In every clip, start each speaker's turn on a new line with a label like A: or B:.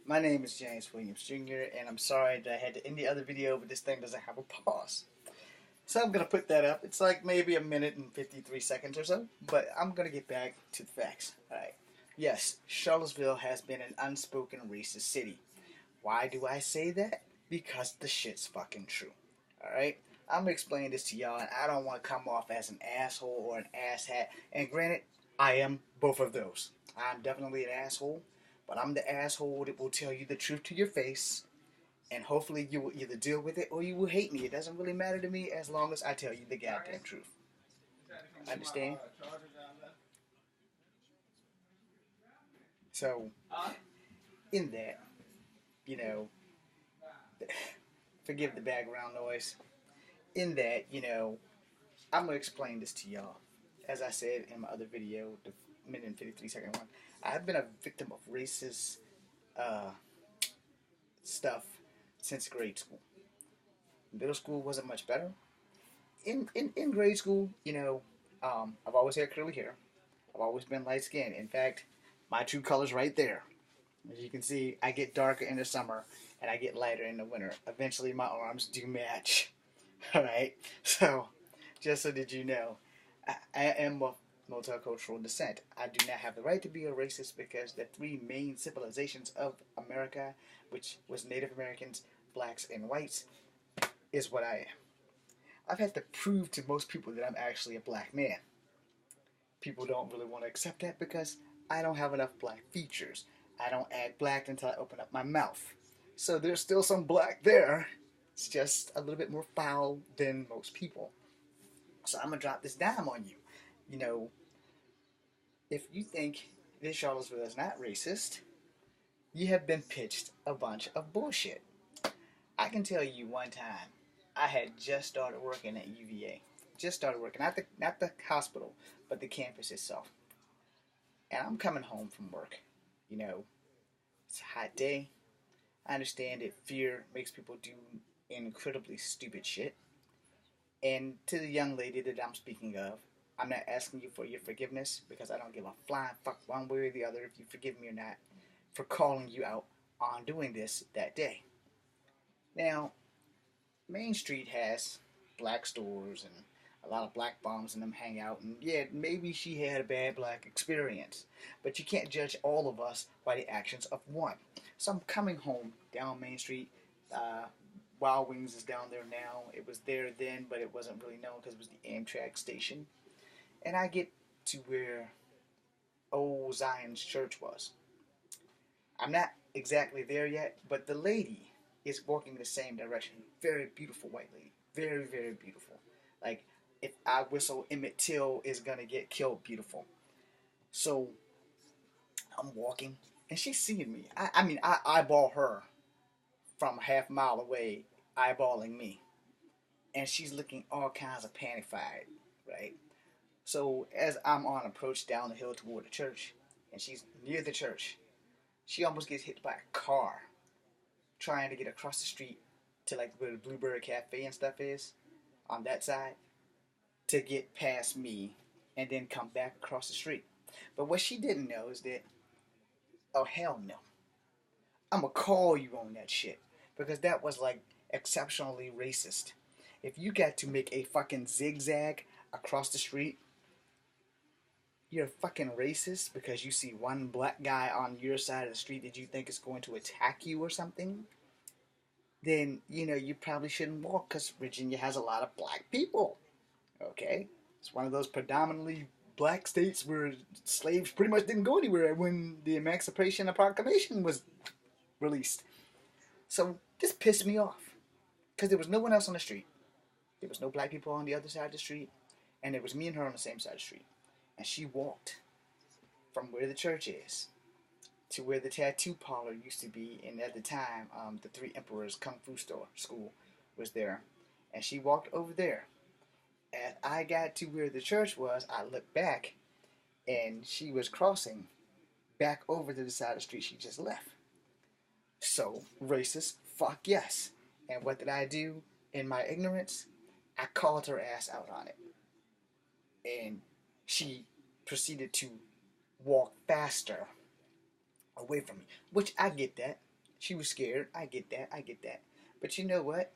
A: My name is James Williams Jr. and I'm sorry that I had to end the other video, but this thing doesn't have a pause. So I'm going to put that up. It's like maybe a minute and 53 seconds or so, but I'm going to get back to the facts. Alright. Yes, Charlottesville has been an unspoken racist city. Why do I say that? Because the shit's fucking true. Alright? I'm going to explain this to y'all, and I don't want to come off as an asshole or an asshat. And granted, I am both of those. I'm definitely an asshole, but I'm the asshole that will tell you the truth to your face, and hopefully you will either deal with it or you will hate me. It doesn't really matter to me as long as I tell you the goddamn truth. Understand? So, in that, you know, forgive the background noise. In that, I'm going to explain this to y'all. As I said in my other video, the minute and 53-second one, I've been a victim of racist stuff since grade school. Middle school wasn't much better. In grade school, I've always had curly hair. I've always been light skinned. In fact, my true color's right there. As you can see, I get darker in the summer and I get lighter in the winter. Eventually, my arms do match. Alright? So, just so that you know, I am of multicultural descent. I do not have the right to be a racist because the three main civilizations of America, which was Native Americans, blacks, and whites, is what I am. I've had to prove to most people that I'm actually a black man. People don't really want to accept that because I don't have enough black features. I don't act black until I open up my mouth. So there's still some black there. It's just a little bit more foul than most people. So I'm going to drop this dime on you. If you think this Charlottesville is not racist, you have been pitched a bunch of bullshit. I can tell you one time, I had just started working at UVA. Just started working, not the hospital, but the campus itself. And I'm coming home from work. It's a hot day. I understand that fear makes people do incredibly stupid shit. And to the young lady that I'm speaking of, I'm not asking you for your forgiveness because I don't give a flying fuck one way or the other if you forgive me or not for calling you out on doing this that day. Now, Main Street has black stores and a lot of black bums in them hang out, and yeah, maybe she had a bad black experience, but you can't judge all of us by the actions of one. So I'm coming home down Main Street. Wild Wings is down there now. It was there then, but it wasn't really known because it was the Amtrak station. And I get to where old Zion's church was. I'm not exactly there yet, but the lady is walking the same direction. Very beautiful white lady. Very, very beautiful. Like, if I whistle Emmett Till is gonna get killed beautiful. So, I'm walking, and she's seeing me. I eyeball her from a half mile away, eyeballing me. And she's looking all kinds of panified, right? So, as I'm on approach down the hill toward the church, and she's near the church, she almost gets hit by a car trying to get across the street to like where the Bluebird Cafe and stuff is, on that side, to get past me and then come back across the street. But what she didn't know is that, oh hell no, I'm gonna call you on that shit, because that was like exceptionally racist. If you got to make a fucking zigzag across the street, you're fucking racist because you see one black guy on your side of the street that you think is going to attack you or something, then, you probably shouldn't walk because Virginia has a lot of black people. Okay? It's one of those predominantly black states where slaves pretty much didn't go anywhere when the Emancipation Proclamation was released. So this pissed me off because there was no one else on the street. There was no black people on the other side of the street, and it was me and her on the same side of the street. And she walked from where the church is to where the tattoo parlor used to be, and at the time, the Three Emperors Kung Fu school was there. And she walked over there. As I got to where the church was, I looked back, and she was crossing back over to the side of the street she just left. So, racist, fuck yes. And what did I do in my ignorance? I called her ass out on it. And she proceeded to walk faster away from me, which I get that. She was scared. I get that. I get that. But you know what?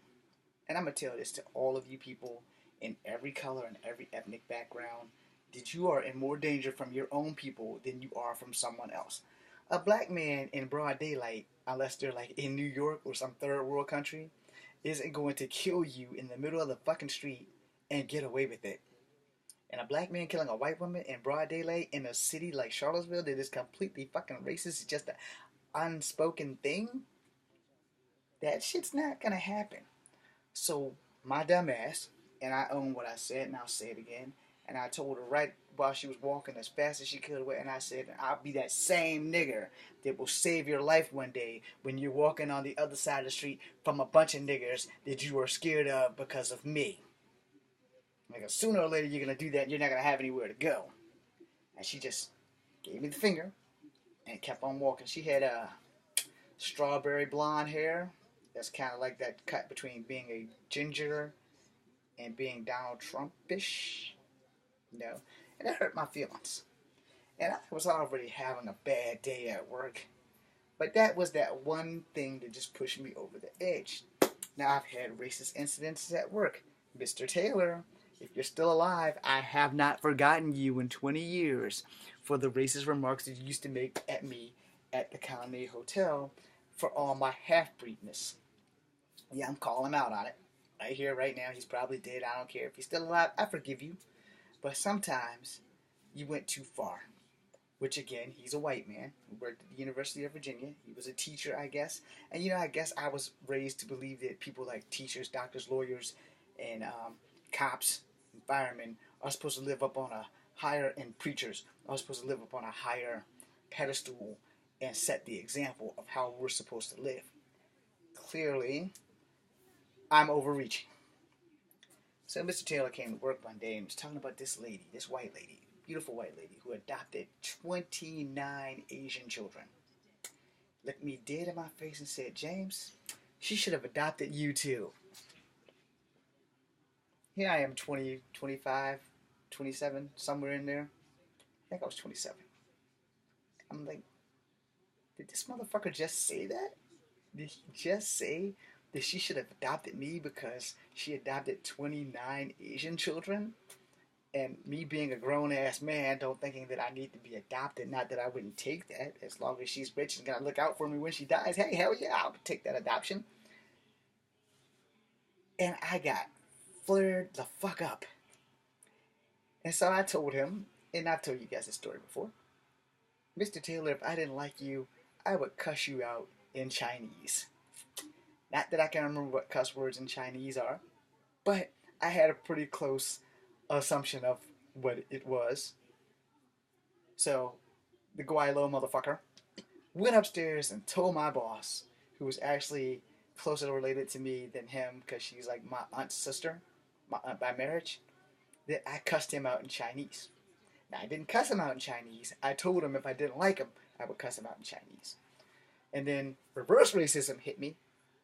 A: And I'm going to tell this to all of you people in every color and every ethnic background, that you are in more danger from your own people than you are from someone else. A black man in broad daylight, unless they're like in New York or some third world country, isn't going to kill you in the middle of the fucking street and get away with it. And a black man killing a white woman in broad daylight in a city like Charlottesville that is completely fucking racist, is just an unspoken thing, that shit's not gonna happen. So my dumb ass, and I own what I said, and I'll say it again, and I told her right while she was walking as fast as she could away, and I said, I'll be that same nigger that will save your life one day when you're walking on the other side of the street from a bunch of niggers that you are scared of because of me. Like, sooner or later you're going to do that and you're not going to have anywhere to go. And she just gave me the finger and kept on walking. She had strawberry blonde hair. That's kind of like that cut between being a ginger and being Donald Trump-ish. You know, and it hurt my feelings. And I was already having a bad day at work. But that was that one thing that just pushed me over the edge. Now, I've had racist incidents at work. Mr. Taylor, if you're still alive, I have not forgotten you in 20 years for the racist remarks that you used to make at me at the Colonnade Hotel for all my half-breedness. Yeah, I'm calling him out on it. Right here, right now. He's probably dead. I don't care. If he's still alive, I forgive you. But sometimes you went too far. Which, again, he's a white man who worked at the University of Virginia. He was a teacher, I guess. And, you know, I guess I was raised to believe that people like teachers, doctors, lawyers, and cops and firemen are supposed to live up on a higher, and preachers are supposed to live up on a higher pedestal and set the example of how we're supposed to live. Clearly, I'm overreaching. So Mr. Taylor came to work one day and was talking about this lady, this white lady, beautiful white lady, who adopted 29 Asian children. Looked me dead in my face and said, James, she should have adopted you too. Here I am, 20, 25, 27, somewhere in there. I think I was 27. I'm like, did this motherfucker just say that? Did he just say that she should have adopted me because she adopted 29 Asian children? And me being a grown-ass man, don't thinking that I need to be adopted. Not that I wouldn't take that. As long as she's rich and gonna look out for me when she dies. Hey, hell yeah, I'll take that adoption. And I got flared the fuck up. And so I told him, and I've told you guys this story before, Mr. Taylor, if I didn't like you, I would cuss you out in Chinese. Not that I can remember what cuss words in Chinese are, but I had a pretty close assumption of what it was. So, the Guaylo motherfucker went upstairs and told my boss, who was actually closer related to me than him because she's like my aunt's sister, my aunt by marriage, that I cussed him out in Chinese. Now, I didn't cuss him out in Chinese. I told him if I didn't like him, I would cuss him out in Chinese. And then reverse racism hit me.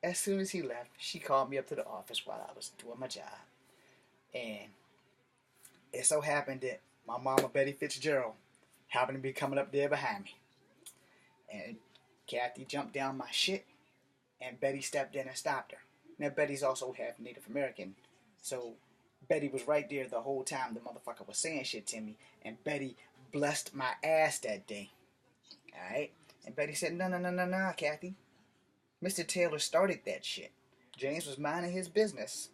A: As soon as he left, she called me up to the office while I was doing my job. And it so happened that my mama, Betty Fitzgerald, happened to be coming up there behind me. And Kathy jumped down my shit, and Betty stepped in and stopped her. Now, Betty's also half Native American, so Betty was right there the whole time the motherfucker was saying shit to me, and Betty blessed my ass that day. Alright? And Betty said, no, Kathy. Mr. Taylor started that shit. James was minding his business.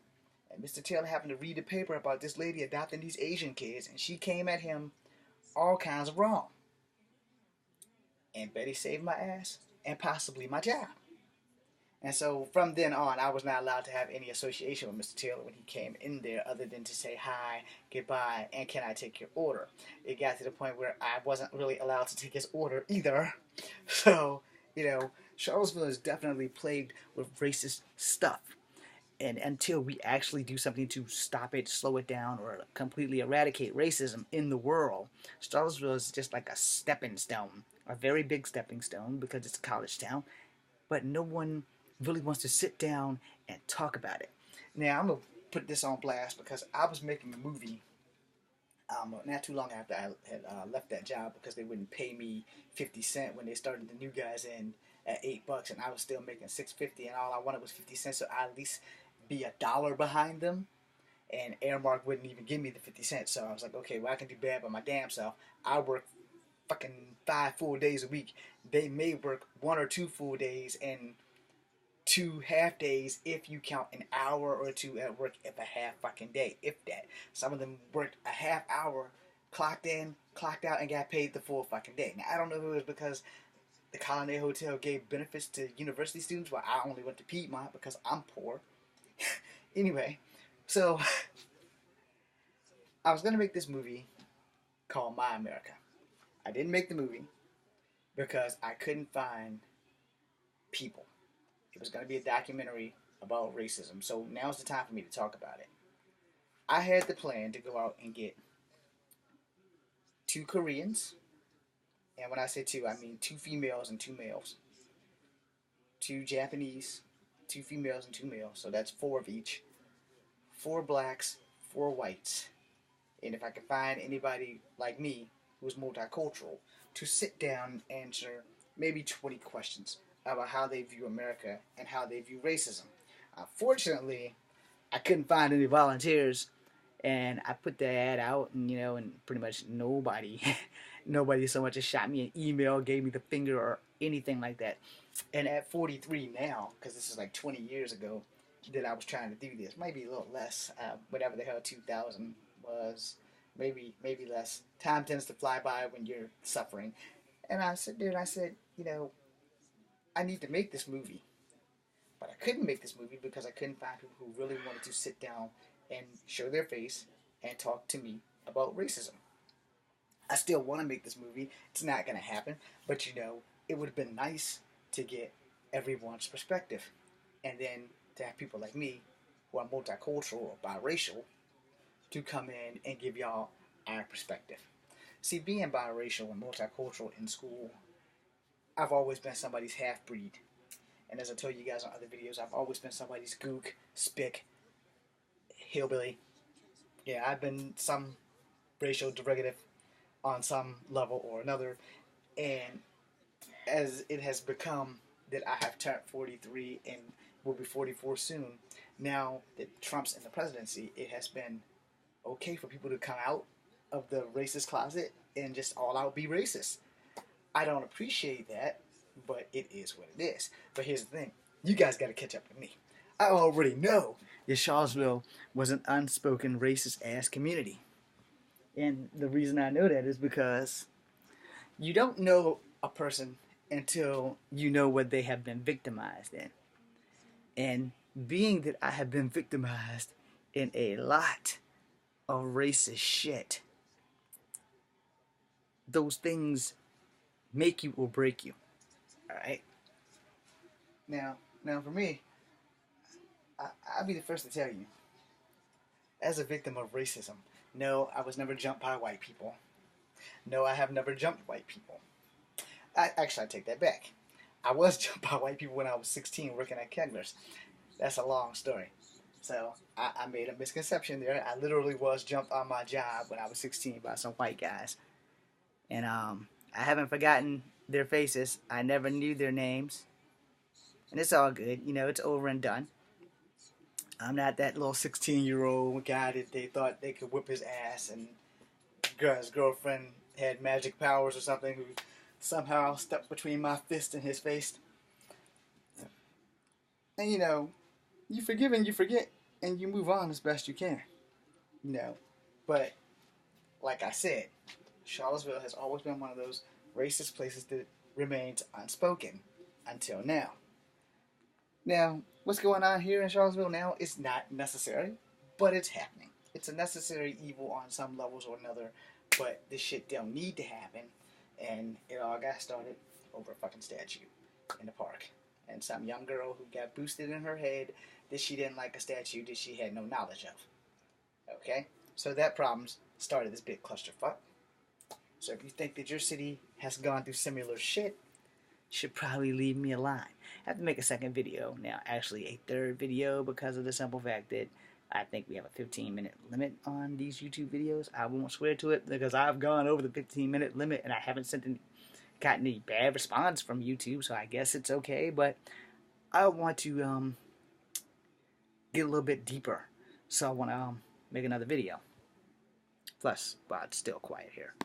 A: And Mr. Taylor happened to read the paper about this lady adopting these Asian kids, and she came at him all kinds of wrong. And Betty saved my ass, and possibly my job. And so from then on, I was not allowed to have any association with Mr. Taylor when he came in there other than to say hi, goodbye, and can I take your order? It got to the point where I wasn't really allowed to take his order either. So, you know, Charlottesville is definitely plagued with racist stuff. And until we actually do something to stop it, slow it down, or completely eradicate racism in the world, Charlottesville is just like a stepping stone. A very big stepping stone because it's a college town. But no one really wants to sit down and talk about it. Now, I'm going to put this on blast because I was making a movie not too long after I had left that job because they wouldn't pay me 50 cents when they started the new guys in at $8, and I was still making $6.50, and all I wanted was 50 cents, so I at least be $1 behind them. And Airmark wouldn't even give me the 50 cents, so I was like, okay, well, I can do bad by my damn self. I work fucking 5 full days a week. They may work 1 or 2 full days and 2 half days if you count an hour or 2 at work if a half fucking day, if that. Some of them worked a half hour, clocked in, clocked out, and got paid the full fucking day. Now, I don't know if it was because the Colonnade Hotel gave benefits to university students while I only went to Piedmont because I'm poor. Anyway, so I was going to make this movie called My America. I didn't make the movie because I couldn't find people. It was going to be a documentary about racism, so now's the time for me to talk about it. I had the plan to go out and get 2 Koreans, and when I say 2, I mean 2 females and 2 males. 2 Japanese, 2 females and 2 males, so that's 4 of each. 4 blacks, 4 whites. And if I could find anybody like me who's multicultural to sit down and answer maybe 20 questions about how they view America and how they view racism. Unfortunately, I couldn't find any volunteers, and I put the ad out, and and pretty much nobody so much as shot me an email, gave me the finger, or anything like that. And at 43 now, because this is like 20 years ago that I was trying to do this, maybe a little less, whatever the hell 2000 was, maybe less. Time tends to fly by when you're suffering. And I said, dude, I said, I need to make this movie. But I couldn't make this movie because I couldn't find people who really wanted to sit down and show their face and talk to me about racism. I still want to make this movie. It's not going to happen. But, it would have been nice to get everyone's perspective. And then to have people like me, who are multicultural or biracial, to come in and give y'all our perspective. See, being biracial and multicultural in school, I've always been somebody's half-breed. And as I told you guys on other videos, I've always been somebody's gook, spick, hillbilly. Yeah, I've been some racial derivative on some level or another. And as it has become that I have turned 43 and will be 44 soon, now that Trump's in the presidency, it has been okay for people to come out of the racist closet and just all out be racist. I don't appreciate that, but it is what it is. But here's the thing. You guys got to catch up with me. I already know that Charlottesville was an unspoken racist-ass community. And the reason I know that is because you don't know a person until you know what they have been victimized in. And being that I have been victimized in a lot of racist shit, those things make you or break you. Alright? Now for me, I'll be the first to tell you, as a victim of racism, no, I was never jumped by white people. No, I have never jumped white people. I take that back. I was jumped by white people when I was 16 working at Kegler's. That's a long story. So, I made a misconception there. I literally was jumped on my job when I was 16 by some white guys. And I haven't forgotten their faces. I never knew their names. And it's all good. It's over and done. I'm not that little 16-year-old guy that they thought they could whip his ass and his girlfriend had magic powers or something who somehow stepped between my fist and his face. And you forgive and you forget and you move on as best you can. But like I said, Charlottesville has always been one of those racist places that remains unspoken until now. Now, what's going on here in Charlottesville now is not necessary, but it's happening. It's a necessary evil on some levels or another, but this shit don't need to happen, and it all got started over a fucking statue in the park. And some young girl who got boosted in her head that she didn't like a statue that she had no knowledge of. Okay? So that problem's started this big clusterfuck. So if you think that your city has gone through similar shit, you should probably leave me a line. I have to make a second video now, actually a third video, because of the simple fact that I think we have a 15-minute limit on these YouTube videos. I won't swear to it because I've gone over the 15-minute limit and I haven't sent got any bad response from YouTube, so I guess it's okay. But I want to get a little bit deeper, so I want to make another video. Plus, well, it's still quiet here.